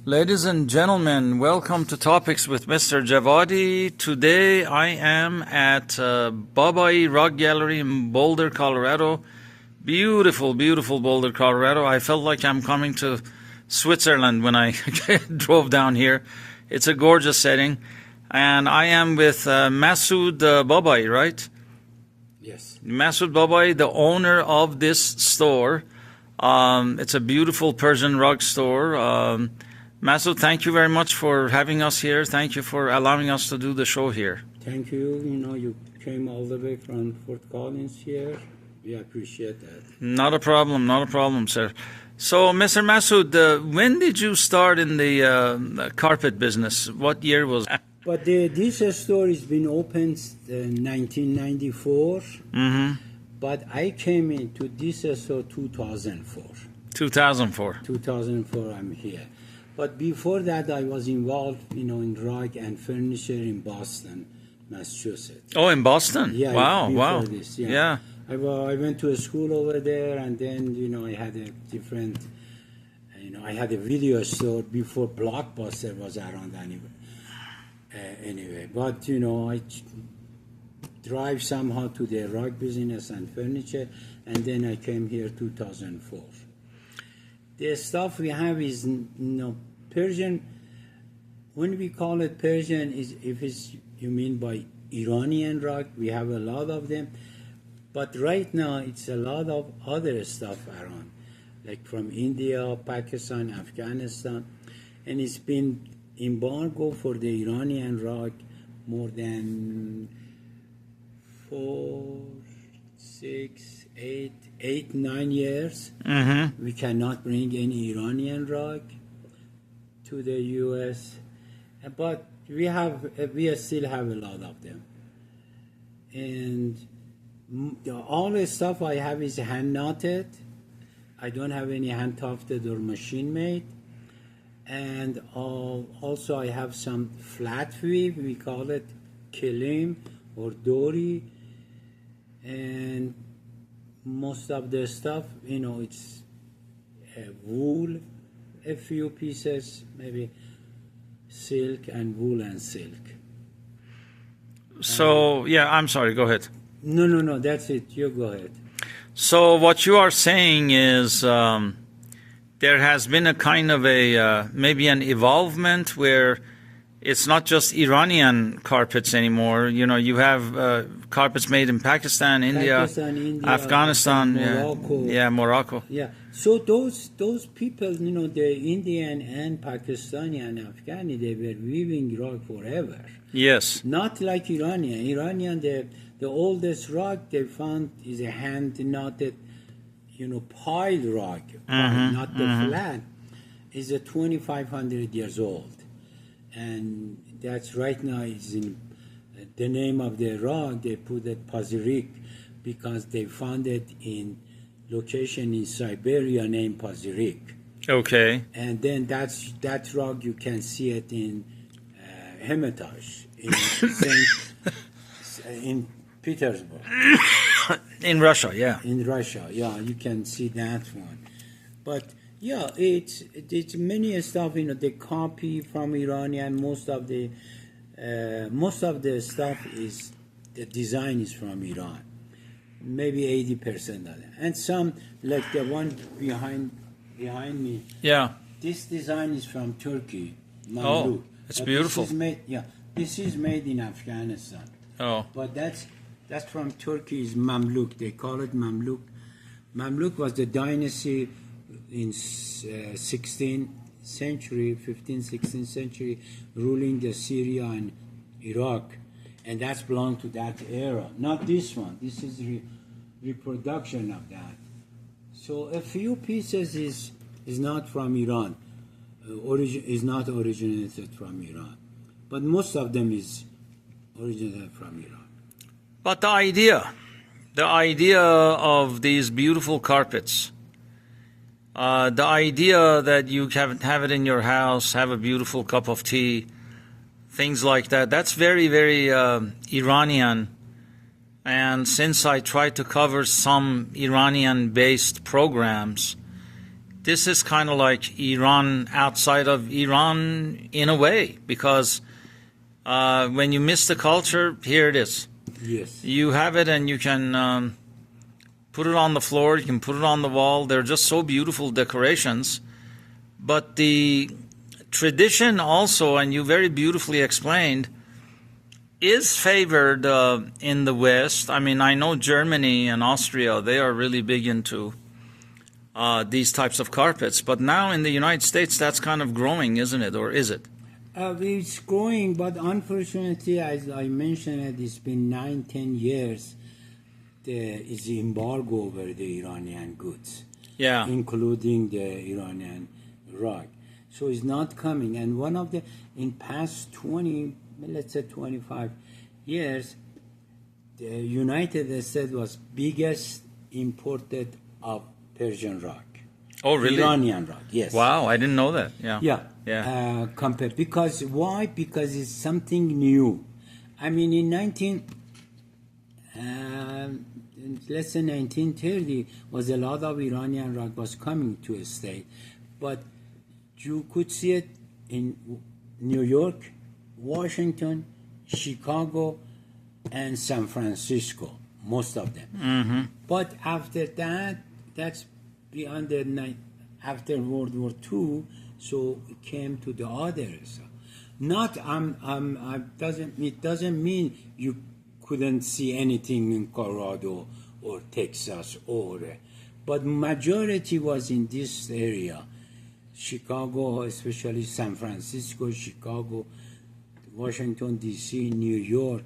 Ladies and gentlemen, welcome to Topics with Mr. Javadi. Today I am at Babaee Rug Gallery in Boulder, Colorado. Beautiful, beautiful Boulder, Colorado. I felt like I'm coming to Switzerland when I drove down here. It's a gorgeous setting. And I am with Masood Babaee, right? Yes. Masood Babaee, the owner of this store. It's a beautiful Persian rug store. Masood, thank you very much for having us here. Thank you for allowing us to do the show here. Thank you. You came all the way from Fort Collins here. We appreciate that. Not a problem, sir. So, Mr. Masood, when did you start in the carpet business? What year was that? But this store has been opened in 1994. Mm-hmm. But I came into this store 2004. 2004. 2004, I'm here. But before that, I was involved, in rug and furniture in Boston, Massachusetts. Oh, in Boston? Yeah. Wow. This, yeah. Yeah. I went to a school over there, and then, I had a different, I had a video store before Blockbuster was around anyway. But, I drive somehow to the rug business and furniture, and then I came here 2004. The stuff we have is, Persian. When we call it Persian, you mean by Iranian rug, we have a lot of them. But right now, it's a lot of other stuff around, like from India, Pakistan, Afghanistan. And it's been embargo for the Iranian rug more than 4, 6, 8, 9 years. Mm-hmm. We cannot bring any Iranian rug to the U.S., but we still have a lot of them. And all the stuff I have is hand knotted. I don't have any hand tufted or machine made. And also I have some flat weave. We call it kilim or dori. And most of the stuff, it's wool, a few pieces, maybe silk and wool and silk. So, I'm sorry, go ahead. No, that's it. You go ahead. So what you are saying is there has been a kind of maybe an evolvement where it's not just Iranian carpets anymore. You have carpets made in Pakistan, India, Afghanistan, Morocco. Yeah. So those people, the Indian and Pakistani and Afghani, they were weaving rug forever. Yes. Not like Iranian. Iranian, the oldest rug they found is a hand knotted, piled rug, not the flat. Is 2,500 years old. And that's right now is in the name of the rug. They put it Pazirik because they found it in location in Siberia named Pazirik. Okay. And then that rug you can see it in Hermitage in Petersburg. In Russia, yeah. In Russia, you can see that one. But yeah, it's many stuff. They copy from Iranian. Most of the stuff is the design is from Iran, maybe 80% of it, and some like the one behind me. Yeah. This design is from Turkey. Mamluk. Oh, it's beautiful. This is made in Afghanistan. Oh. But that's from Turkey's Mamluk. They call it Mamluk. Mamluk was the dynasty in 16th century, 15th, 16th century, ruling the Syria and Iraq. And that's belonged to that era. Not this one. This is reproduction of that. So a few pieces is not from Iran. Is not originated from Iran. But most of them is originated from Iran. But the idea of these beautiful carpets, the idea that you have it in your house, have a beautiful cup of tea, things like that, that's very, very Iranian. And since I try to cover some Iranian-based programs, this is kind of like Iran outside of Iran in a way, because when you miss the culture, here it is. Yes. You have it, and you can put it on the floor, you can put it on the wall. They're just so beautiful decorations. But the tradition also, and you very beautifully explained, is favored in the West. I mean, I know Germany and Austria, they are really big into these types of carpets. But now in the United States, that's kind of growing, isn't it? Or is it? It's growing, but unfortunately, as I mentioned, it's been 9-10 years. There is embargo over the Iranian goods, including the Iranian rug. So it's not coming. And one of the, in past 20, let's say 25 years, the United States was biggest imported of Persian rug. Oh, really? Iranian rug, yes. Wow, I didn't know that. Compared, because why? Because it's something new. I mean, in less than 1930, was a lot of Iranian rug was coming to a state, but you could see it in New York, Washington, Chicago, and San Francisco, most of them. Mm-hmm. But after that, that's beyond the night, after World War II, so it came to the others. Not, it doesn't mean you couldn't see anything in Colorado or Texas, but majority was in this area. Chicago, especially San Francisco, Chicago, Washington, D.C., New York,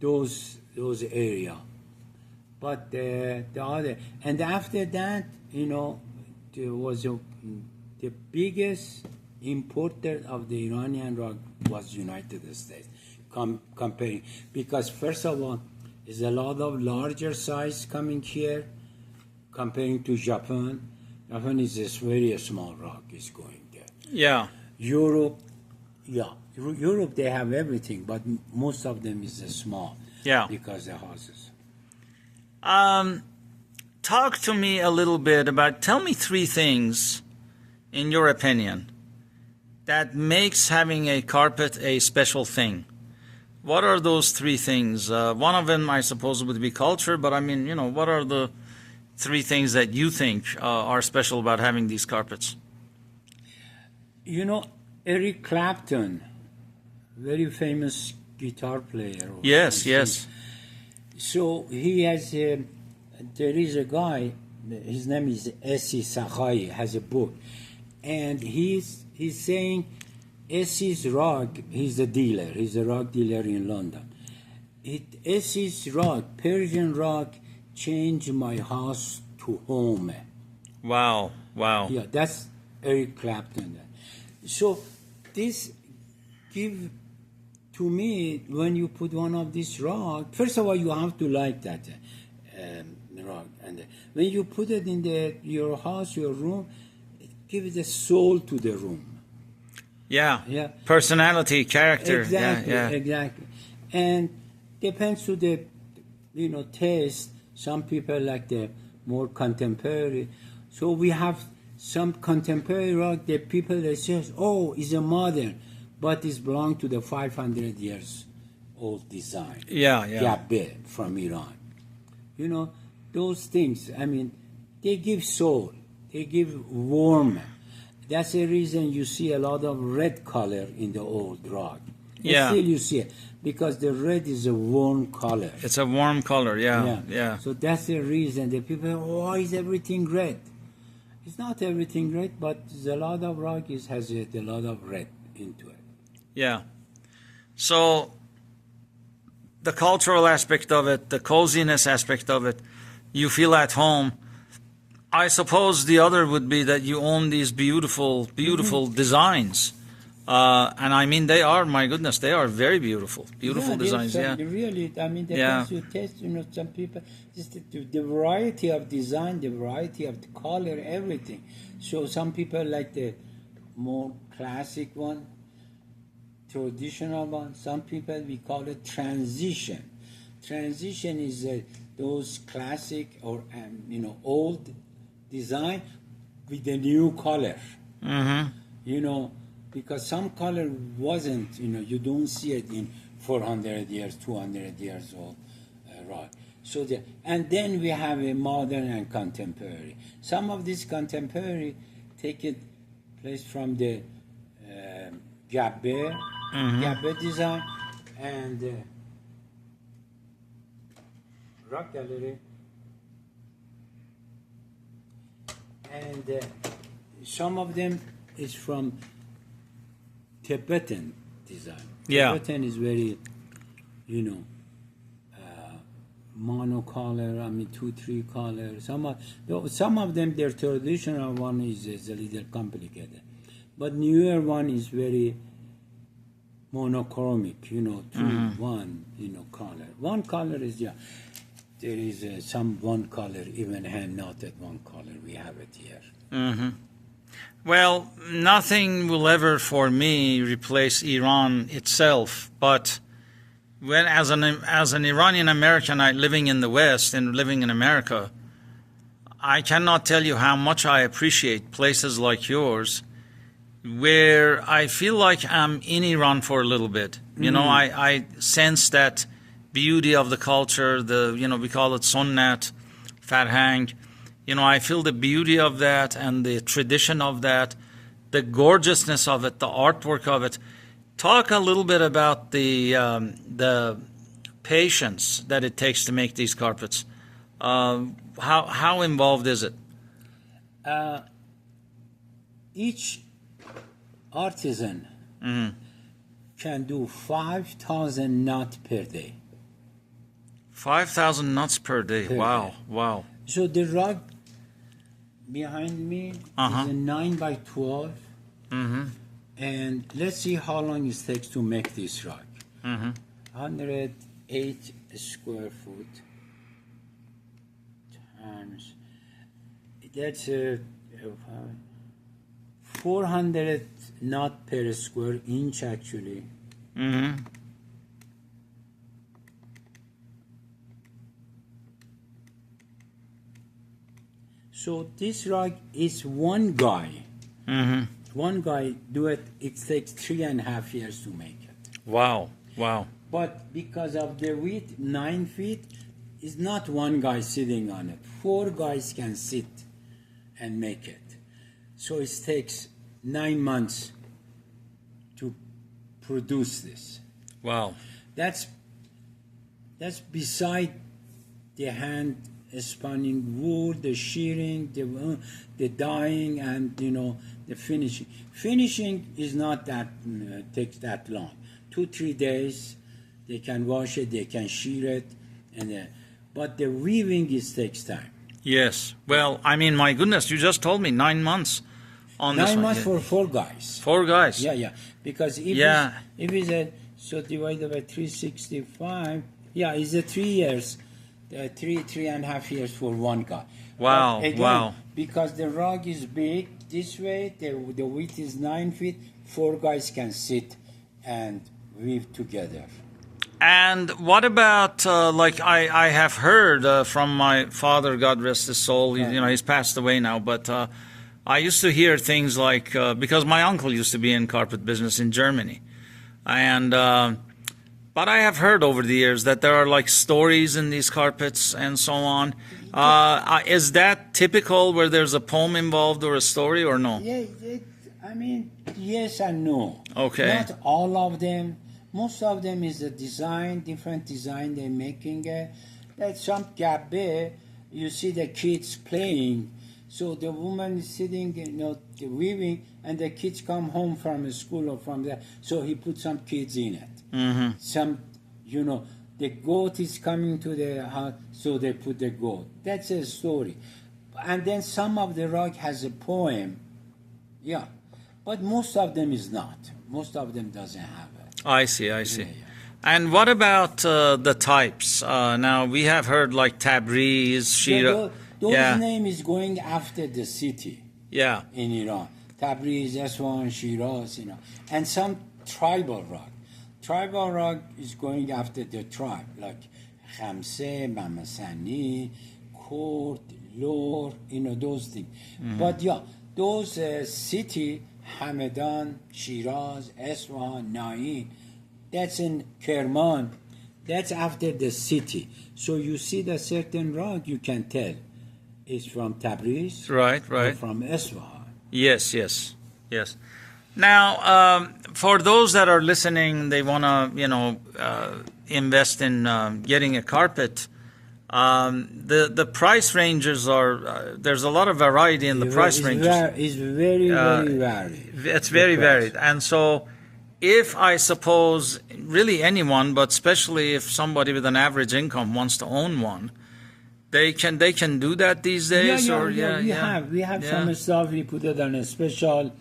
those area. But the other, and after that, there was the biggest importer of the Iranian rug was United States, comparing, because first of all, is a lot of larger size coming here, comparing to Japan. Japan is a very small rug is going there. Yeah. Europe, Europe they have everything, but most of them is small. Yeah. Because the houses. Talk to me a little bit about, tell me 3 things, in your opinion, that makes having a carpet a special thing. What are those 3 things? One of them, I suppose, would be culture, but I mean, what are the 3 things that you think are special about having these carpets? Eric Clapton, very famous guitar player. Yes. So he has there is a guy, his name is Essi Sakhai, has a book, and he's saying Essi's rug, he's a dealer, he's a rug dealer in London. Essi's rug, Persian rug, changed my house to home. Wow. Yeah, that's Eric Clapton. So this give to me, when you put one of these rug, first of all, you have to like that rug, and when you put it in your house, your room, it gives a soul to the room. Yeah. Personality, character. Exactly. And depends to the taste. Some people like the more contemporary. So we have some contemporary rug that people that says, it's a modern, but it's belong to the 500 years old design. Babaee from Iran. Those things, I mean, they give soul, they give warmth. That's the reason you see a lot of red color in the old rug. Yeah. Still you see it, because the red is a warm color. It's a warm color, yeah. So that's the reason the people, why is everything red? It's not everything red, but a lot of rug has a lot of red into it. Yeah. So the cultural aspect of it, the coziness aspect of it, you feel at home. I suppose the other would be that you own these beautiful designs. And I mean, they are, my goodness, they are very beautiful designs. Really, I mean, depends you taste, some people, just the variety of design, the variety of the color, everything. So some people like the more classic one, traditional one. Some people, we call it transition. Transition is those classic or, old design, with the new color. Mm-hmm. You know, because some color wasn't, you don't see it in 400 years, 200 years old rock. So and then we have a modern and contemporary. Some of this contemporary take it place from the Babaee, Babaee design, and rock gallery, and some of them is from Tibetan design. Yeah. Tibetan is very, monocolor, 2-3 color. Some of them, their traditional one is a little complicated. But newer one is very monochromic, 2-1, color. One color is, there is some one color, even hand knotted one color. We have it here. Mm-hmm. Well, nothing will ever, for me, replace Iran itself. But when, as an Iranian American, living in the West and living in America, I cannot tell you how much I appreciate places like yours, where I feel like I'm in Iran for a little bit. I sense that beauty of the culture. We call it sunnat, farhang. I feel the beauty of that and the tradition of that, the gorgeousness of it, the artwork of it. Talk a little bit about the patience that it takes to make these carpets. How involved is it? Each artisan can do 5,000 knots per day. 5,000 knots per day. Wow, wow. So the rug behind me is a 9x12, and let's see how long it takes to make this rug. 108 square foot times, that's 400 knot per square inch actually. So this rug is one guy. One guy do it. It takes 3.5 years to make it. Wow, wow. But because of the width, 9 feet, is not one guy sitting on it. 4 guys can sit and make it. So it takes 9 months to produce this. Wow. That's beside the hand spinning wool, the shearing, the dyeing, and the finishing. Finishing is not that takes that long. 2-3 days, they can wash it, they can shear it, but the weaving takes time. Yes. Well, my goodness, you just told me 9 months on this 9 one. months for 4 guys. 4 guys. Yeah. Because if it's so divided by 365, it's a 3 years. 3.5 years for one guy. Wow, again, wow. Because the rug is big this way, the width is 9 feet, 4 guys can sit and weave together. And what about, I have heard from my father, God rest his soul, he's passed away now, but I used to hear things like, because my uncle used to be in carpet business in Germany, and but I have heard over the years that there are stories in these carpets and so on. Is that typical, where there's a poem involved or a story, or no? Yeah, yes and no. Okay. Not all of them. Most of them is a design, different design they're making. That some Babaee, you see the kids playing. So the woman is sitting, weaving, and the kids come home from school or from there. So he put some kids in it. Some, the goat is coming to the house, so they put the goat. That's a story. And then some of the rug has a poem. Yeah. But most of them is not. Most of them doesn't have it. I see. Yeah. And what about the types? Now, we have heard Tabriz, Shira. Those name is going after the city. Yeah. In Iran. Tabriz, Aswan, Shiraz, and some tribal rug. Tribal rug is going after the tribe, like Khamse, Mamasani, Kurd, Lor, those things. But those city, Hamadan, Shiraz, Esfahan, Nain, that's in Kerman. That's after the city. So you see the certain rock, you can tell it's from Tabriz, Right, or right. from Esfahan. Yes, yes, yes. Now, for those that are listening, they want to, invest in getting a carpet. The price ranges are there's a lot of variety in the price ranges. It's very, very varied. It's very The price. varied, and so if I suppose really anyone, but especially if somebody with an average income wants to own one, they can do that these days. We have some stuff. We put it on a special.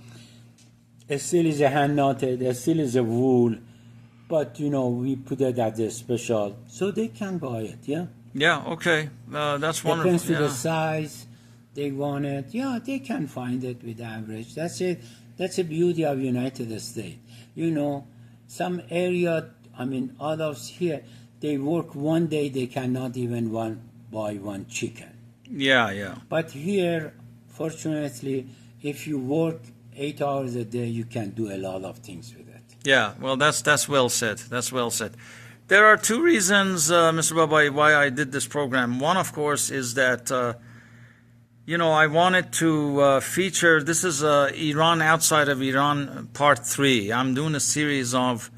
Still is a hand knotted. Still is a wool, but we put it as a special, so they can buy it. Yeah. Yeah. Okay. That's wonderful. Depends to Yeah. the size they want it. Yeah, they can find it with average. That's it. That's the beauty of United States. Some area, others here, they work one day, they cannot even buy one chicken. Yeah. Yeah. But here, fortunately, if you work 8 hours a day, you can do a lot of things with it. Yeah. Well, that's well said. That's well said. There are two reasons, Mr. Babaee, why I did this program. One, of course, is that I wanted to feature, this is Iran Outside of Iran Part 3. I'm doing a series of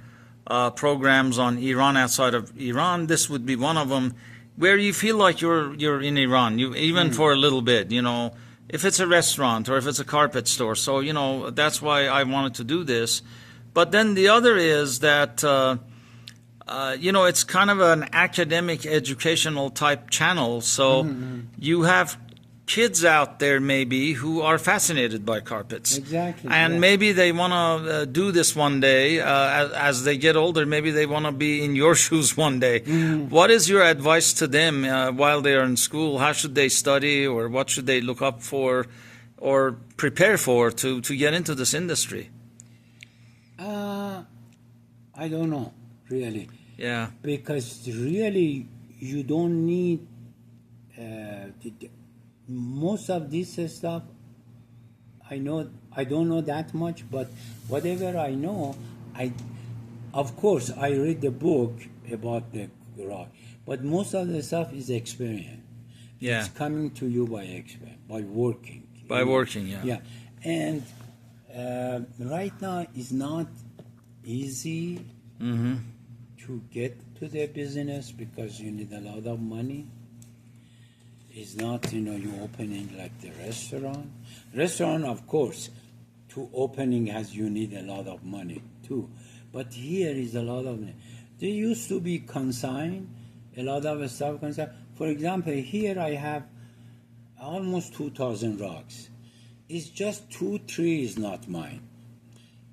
programs on Iran outside of Iran. This would be one of them where you feel like you're in Iran, even for a little bit, if it's a restaurant or if it's a carpet store. So, that's why I wanted to do this. But then the other is that, it's kind of an academic, educational type channel. So you have kids out there maybe who are fascinated by carpets. Exactly. And yeah. maybe they want to do this one day. As they get older, maybe they want to be in your shoes one day. What is your advice to them while they are in school? How should they study, or what should they look up for or prepare for to get into this industry? I don't know, really. Yeah. Because really, you don't need most of this stuff. I don't know that much, but whatever I know, of course I read the book about the rock, but most of the stuff is experience. Yeah. It's coming to you by experience, by working. By working, yeah. Yeah, and right now it's not easy to get to the business because you need a lot of money. It's not, you opening like the restaurant. Restaurant, of course, to opening you need a lot of money too. But here is a lot of money. There used to be consign, a lot of stuff consign. For example, here I have almost 2,000 rocks. It's just 2-3 is not mine.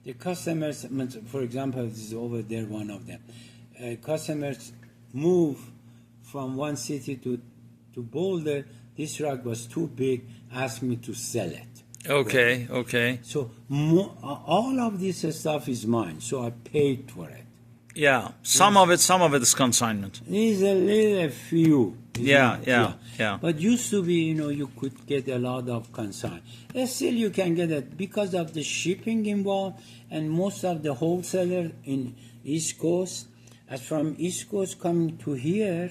The customers, for example, this is over there, one of them. Customers move from one city to Boulder. This rock was too big, asked me to sell it. Okay, okay. So all of this stuff is mine, so I paid for it. Yeah, some of it is consignment. There's a little few. Yeah. But used to be, you could get a lot of consign. Still you can get it because of the shipping involved, and most of the wholesaler in East Coast, as from East Coast coming to here,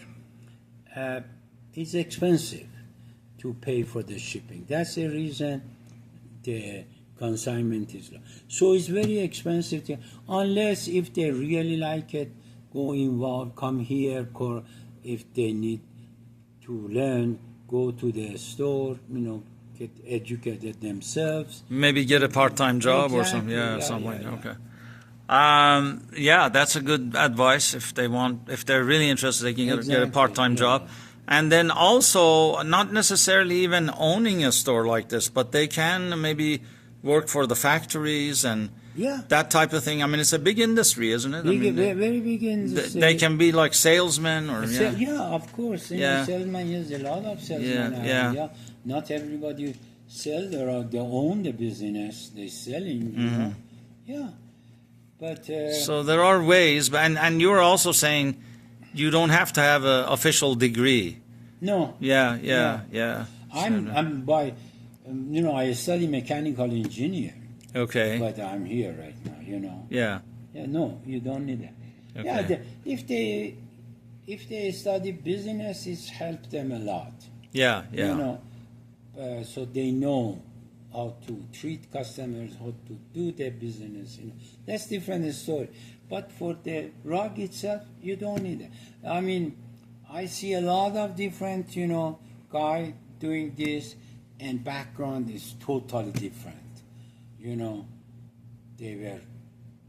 it's expensive to pay for the shipping. That's the reason the consignment is low. So it's very expensive unless if they really like it, go involved, come here, or if they need to learn, go to the store, get educated themselves. Maybe get a part-time job or something. Yeah, something like that. Okay. Yeah, that's a good advice. If they're really interested, they can get a part-time job. And then also, not necessarily even owning a store like this, but they can maybe work for the factories and that type of thing. I mean, it's a big industry, isn't it? Very big industry. They can be like salesmen or of course. Salesman is a lot of salesmen. Yeah. Not everybody sells or they own the business. They're selling. Yeah. But so there are ways, and you're also saying you don't have to have an official degree. No. Yeah. I'm by You know, I study mechanical engineer, Okay. but I'm here right now. You know. Yeah. Yeah. No, you don't need that. Okay. Yeah. If they study business, it's helped them a lot. Yeah. Yeah. You know, so they know how to treat customers, how to do their business. You know, that's different story. But for the rug itself, you don't need it. I mean, I see a lot of different, you know, guy doing this, and background is totally different. You know, they were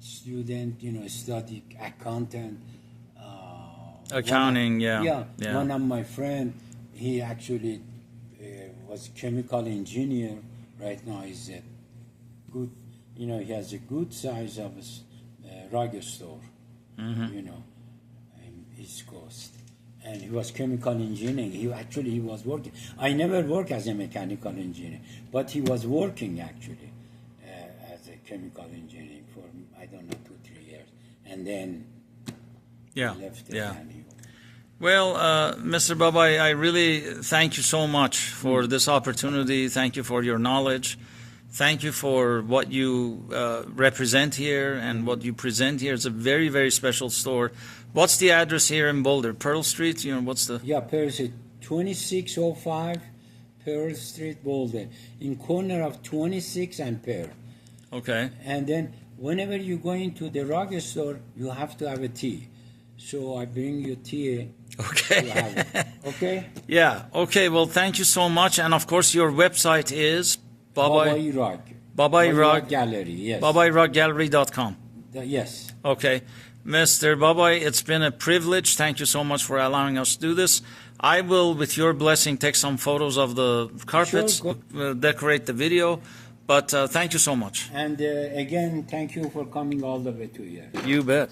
student, you know, study accountant. Accounting. Yeah. Yeah. One of my friend, he actually was chemical engineer. Right now, he's a good, you know, he has a good size of a rug store, you know, in East Coast. And he was chemical engineering. He was working. I never worked as a mechanical engineer, but he was working actually as a chemical engineer for, I don't know, 2-3 years. And then Yeah. he left it. Yeah. And he, Well, Mr. Babaee, I really thank you so much for this opportunity. Thank you for your knowledge. Thank you for what you represent here and what you present here. It's a very, very special store. What's the address here in Boulder? Pearl Street? You know, what's the... Yeah, Pearl Street, 2605 Pearl Street, Boulder, in corner of 26 and Pearl. Okay. And then whenever you go into the rug store, you have to have a tea. So I bring you tea. Okay. To have it. Okay? Yeah. Okay. Well, thank you so much. And of course, your website is Babaee Rug. Babaee Rug Gallery, yes. BabaeeRugGallery.com. Yes. Okay. Mr. Babaee, it's been a privilege. Thank you so much for allowing us to do this. I will, with your blessing, take some photos of the carpets, Sure, decorate the video. But thank you so much. And again, thank you for coming all the way to here. You bet.